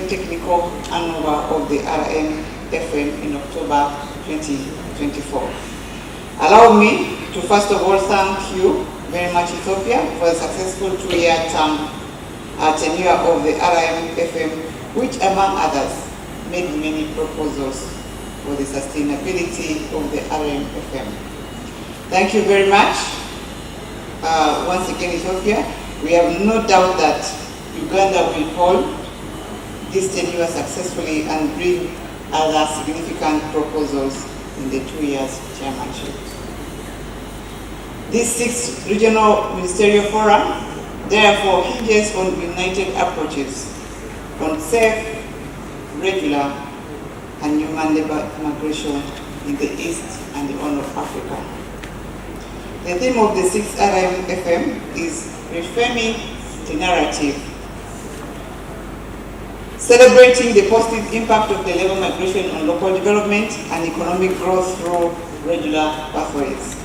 second technical handover of the RM-FM in October 2024. Allow me to first of all thank you very much, Ethiopia, for the successful 2-year term tenure of the RM-FM, which among others made many proposals for the sustainability of the RM-FM. Thank you very much. Once again, Ethiopia, we have no doubt that Uganda will hold this tenure successfully and bring other significant proposals in the 2 years chairmanship. This 6th Regional Ministerial Forum therefore hinges on united approaches on safe, regular, and human labor migration in the East and the Horn of Africa. The theme of the 6th RM-FM is reframing the narrative, celebrating the positive impact of the labor migration on local development and economic growth through regular pathways.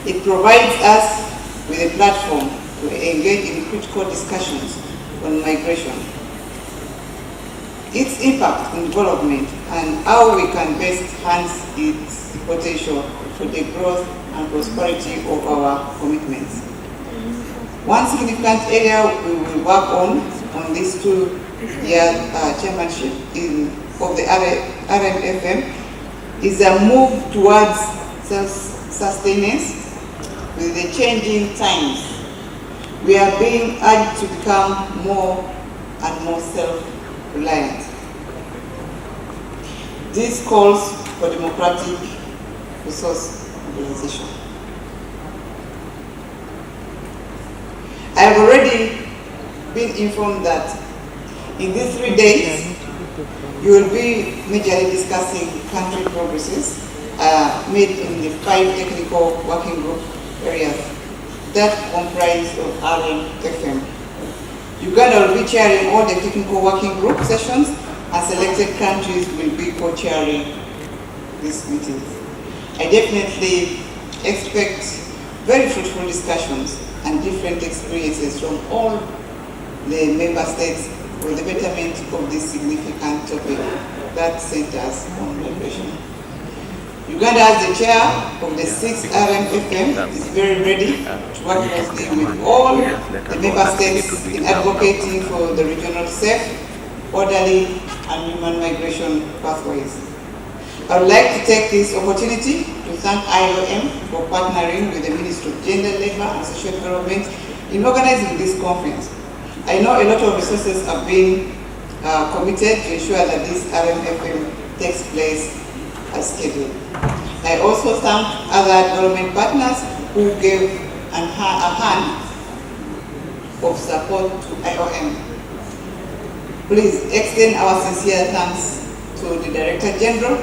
It provides us with a platform to engage in critical discussions on migration, its impact on development, and how we can best harness its potential for the growth and prosperity of our commitments. One significant area we will work on this 2-year chairmanship of the RM-FM is a move towards self-sustenance. With the changing times, we are being urged to become more and more self-reliant. This calls for democratic resource mobilization. I have already been informed that in these 3 days, you will be majorly discussing country progresses made in the 5 technical working group areas that comprise of RM-FM. Uganda will be chairing all the technical working group sessions, and selected countries will be co-chairing these meetings. I definitely expect very fruitful discussions and different experiences from all the member states for the betterment of this significant topic that centers on migration. Uganda, as the chair of the 6th RM-FM, is very ready to work closely with all the member states in advocating for the regional safe, orderly, and human migration pathways. I would like to take this opportunity to thank IOM for partnering with the Ministry of Gender, Labour and Social Development in organizing this conference. I know a lot of resources have been committed to ensure that this RM-FM takes place as scheduled. I also thank other development partners who gave a hand of support to IOM. Please extend our sincere thanks to the Director General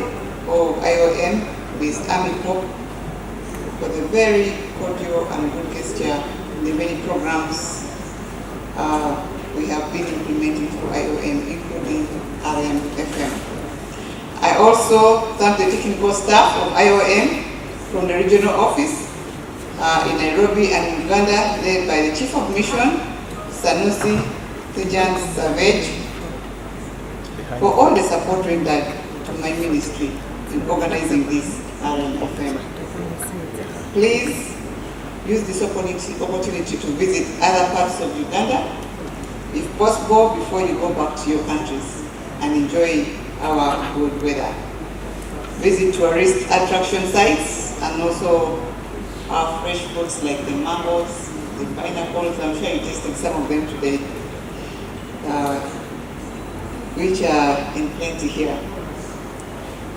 of IOM, Ms. Amy Pope, for the very cordial and good gesture in the many programs we have been implementing for IOM, including RM-FM. I also thank the technical staff of IOM from the regional office in Nairobi and Uganda, led by the Chief of Mission, Sanusi Tejan Savage, for all the support rendered to my ministry in organizing this RM-FM. Please use this opportunity to visit other parts of Uganda, if possible, before you go back to your countries, and enjoy our good weather. Visit tourist attraction sites and also our fresh fruits like the mangoes, the pineapples. I'm sure you tasted some of them today, which are in plenty here.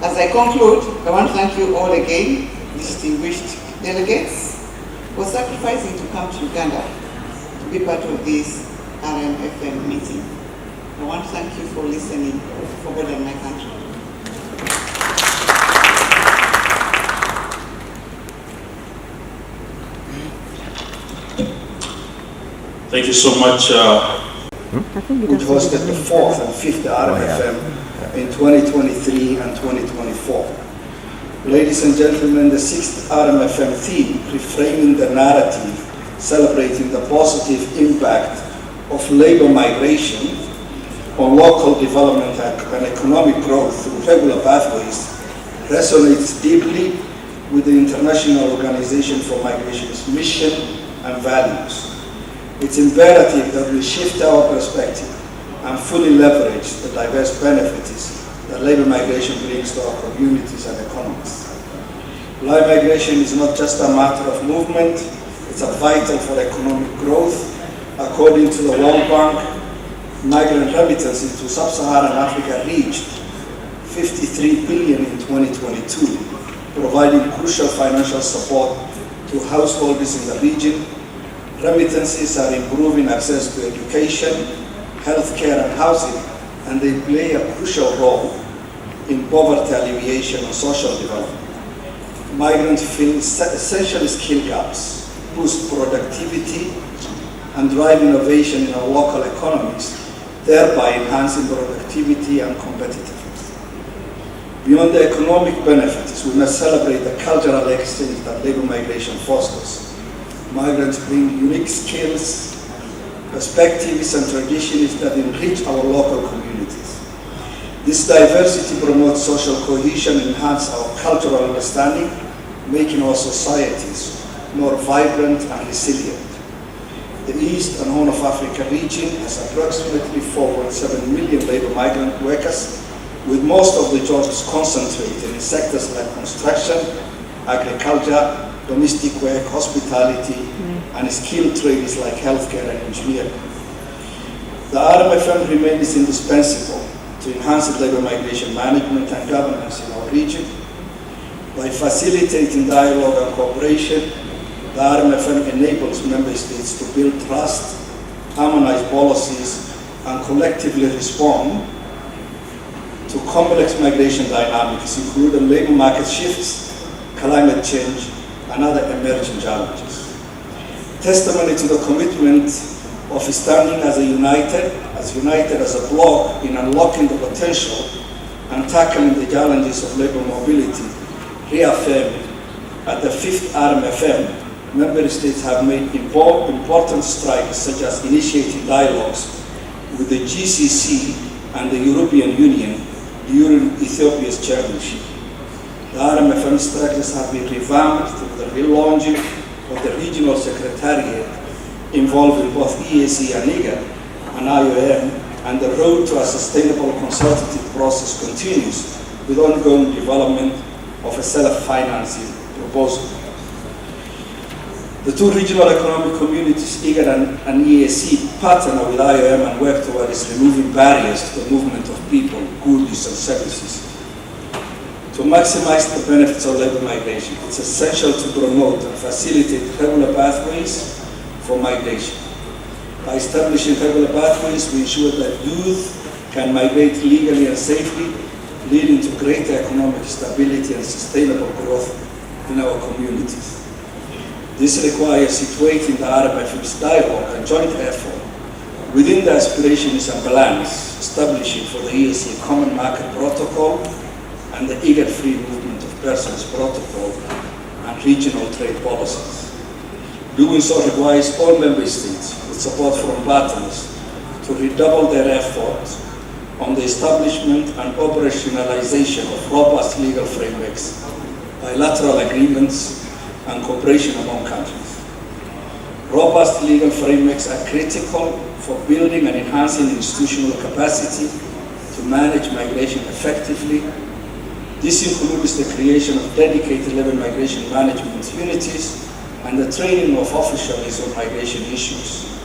As I conclude, I want to thank you all again, distinguished delegates, for sacrificing to come to Uganda to be part of this RM-FM meeting. I want to thank you for listening for God and my country. Thank you so much. Which hosted the 4th and 5th RM-FM in 2023 and 2024. Ladies and gentlemen, the 6th RM-FM theme, reframing the narrative, celebrating the positive impact of labor migration, on local development and economic growth through regular pathways resonates deeply with the International Organization for Migration's mission and values. It's imperative that we shift our perspective and fully leverage the diverse benefits that labor migration brings to our communities and economies. Labor migration is not just a matter of movement, it's vital for economic growth. According to the World Bank, migrant remittances into sub-Saharan Africa reached 53 billion in 2022, providing crucial financial support to householders in the region. Remittances are improving access to education, healthcare, and housing, and they play a crucial role in poverty alleviation and social development. Migrants fill essential skill gaps, boost productivity, and drive innovation in our local economies, thereby enhancing productivity and competitiveness. Beyond the economic benefits, we must celebrate the cultural exchange that labor migration fosters. Migrants bring unique skills, perspectives, and traditions that enrich our local communities. This diversity promotes social cohesion and enhances our cultural understanding, making our societies more vibrant and resilient. The East and Horn of Africa region has approximately 4.7 million labor migrant workers, with most of the jobs concentrated in sectors like construction, agriculture, domestic work, hospitality, and skilled trades like healthcare and engineering. The RMFM remains indispensable to enhance labor migration management and governance in our region. By facilitating dialogue and cooperation, the RMFM enables member states to build trust, harmonize policies, and collectively respond to complex migration dynamics, including labor market shifts, climate change, and other emerging challenges. Testimony to the commitment of standing as united as a bloc in unlocking the potential and tackling the challenges of labor mobility, reaffirmed at the 5th RMFM, member states have made important strides, such as initiating dialogues with the GCC and the European Union during Ethiopia's chairmanship. The RMFM structures have been revamped through the relaunching of the regional secretariat involving both EAC and IGAD and IOM, and the road to a sustainable consultative process continues with ongoing development of a self-financing proposal. The two regional economic communities, IGAD and EAC, partner with IOM and work towards removing barriers to the movement of people, goods, and services. To maximize the benefits of labor migration, it's essential to promote and facilitate regular pathways for migration. By establishing regular pathways, we ensure that youth can migrate legally and safely, leading to greater economic stability and sustainable growth in our communities. This requires situating the RMFM's dialogue and joint effort within the aspirations and balance, establishing for the EAC a common market protocol and the IGAD free movement of persons protocol and regional trade policies. Doing so requires all member states, with support from partners, to redouble their efforts on the establishment and operationalization of robust legal frameworks, bilateral agreements, and cooperation among countries. Robust legal frameworks are critical for building and enhancing institutional capacity to manage migration effectively. This includes the creation of dedicated labor migration management unities and the training of officials on migration issues.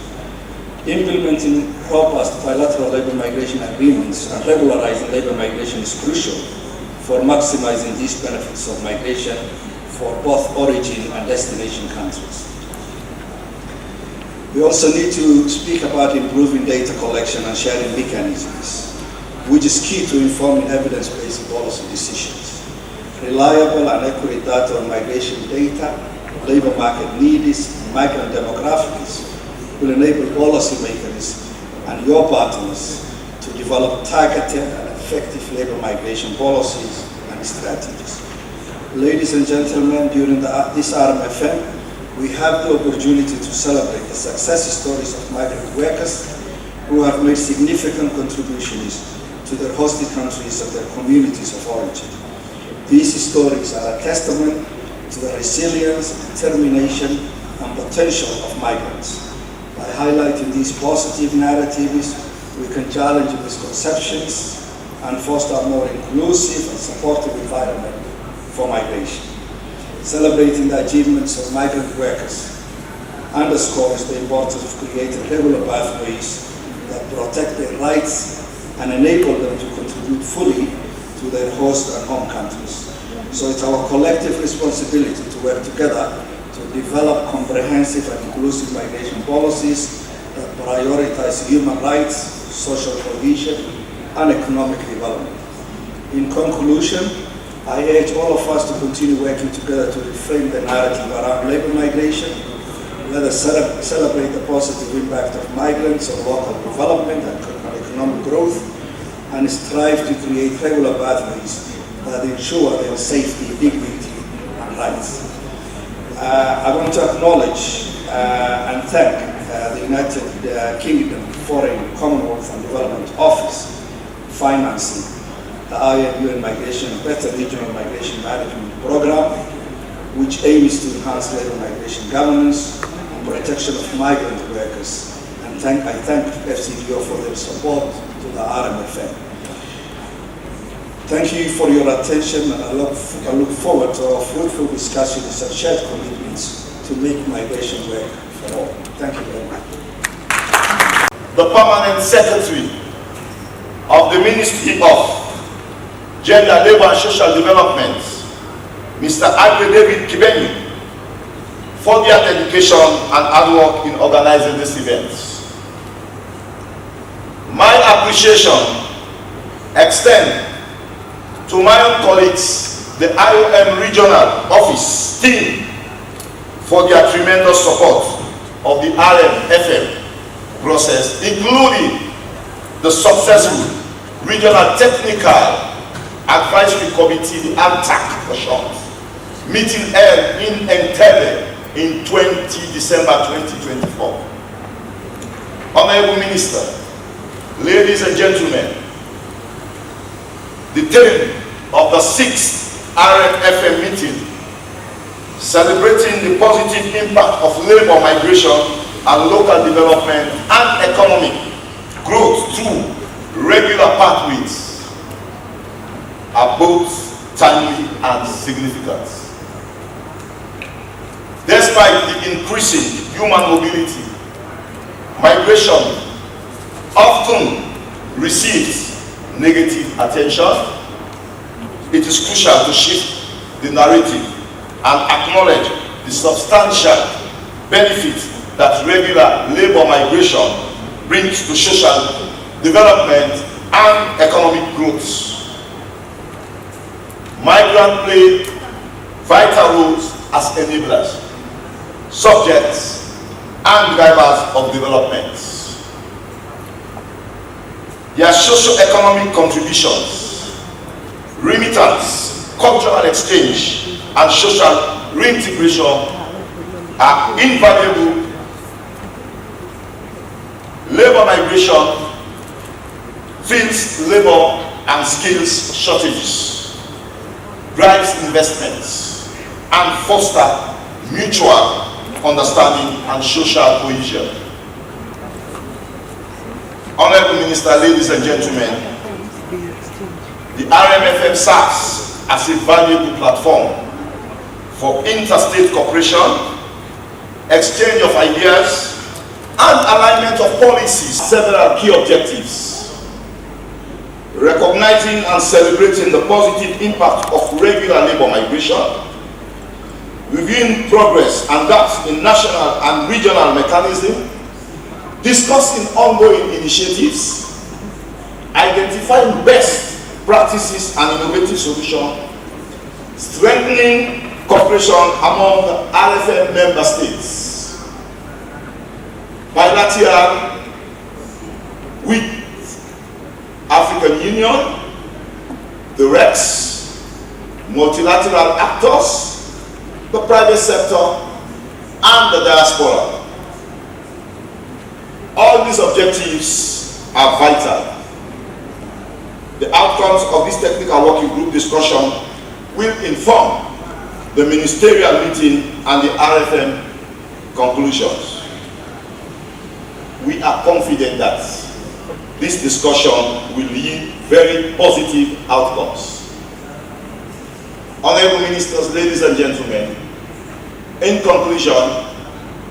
Implementing robust bilateral labor migration agreements and regularizing labor migration is crucial for maximizing these benefits of migration for both origin and destination countries. We also need to speak about improving data collection and sharing mechanisms, which is key to informing evidence-based policy decisions. Reliable and accurate data on migration data, labor market needs, and migrant demographics will enable policymakers and your partners to develop targeted and effective labor migration policies and strategies. Ladies and gentlemen, during this RMFM, we have the opportunity to celebrate the success stories of migrant workers who have made significant contributions to their hosted countries and their communities of origin. These stories are a testament to the resilience, determination, and potential of migrants. By highlighting these positive narratives, we can challenge misconceptions and foster a more inclusive and supportive environment for migration. Celebrating the achievements of migrant workers underscores the importance of creating regular pathways that protect their rights and enable them to contribute fully to their host and home countries. So it's our collective responsibility to work together to develop comprehensive and inclusive migration policies that prioritize human rights, social cohesion, and economic development. In conclusion, I urge all of us to continue working together to reframe the narrative around labor migration. Let us celebrate the positive impact of migrants on local development and economic growth, and strive to create regular pathways that ensure their safety, dignity, and rights. I want to acknowledge and thank the United Kingdom Foreign, Commonwealth and Development Office financing the UN Migration and Better Regional Migration Management Program, which aims to enhance labor migration governance and protection of migrant workers. And I thank FCDO for their support to the RMFM. Thank you for your attention, and I look forward to our fruitful discussions and shared commitments to make migration work for all. Thank you very much. The Permanent Secretary of the Ministry of Gender, Labour and Social Development, Mr. Agbe David Kibeni, for their dedication and hard work in organizing this event. My appreciation extends to my own colleagues, the IOM Regional Office team, for their tremendous support of the RMFM process, including the successful Regional Technical Advisory Committee, the ANTAC for short, meeting held in Entebbe in December 2024. Honorable Minister, ladies and gentlemen, the theme of the 6th RMFM meeting, celebrating the positive impact of labor migration and local development and economic growth through regular pathways, are both timely and significant. Despite the increasing human mobility, migration often receives negative attention. It is crucial to shift the narrative and acknowledge the substantial benefits that regular labor migration brings to social development and economic growth. Migrants play vital roles as enablers, subjects, and drivers of development. Their socio-economic contributions, remittance, cultural exchange, and social reintegration are invaluable. Labor migration fills labor and skills shortages, drives investments, and fosters mutual understanding and social cohesion. Honorable Minister, ladies and gentlemen, the RMFM serves as a valuable platform for interstate cooperation, exchange of ideas, and alignment of policies. Several key objectives: recognizing and celebrating the positive impact of regular labor migration, reviewing progress and gaps in national and regional mechanisms, discussing ongoing initiatives, identifying best practices and innovative solutions, strengthening cooperation among the RFM member states, bilateral with African Union, the REX, multilateral actors, the private sector, and the diaspora. All these objectives are vital. The outcomes of this technical working group discussion will inform the ministerial meeting and the RFM conclusions. We are confident that this discussion will yield very positive outcomes. Honorable Ministers, ladies and gentlemen, in conclusion,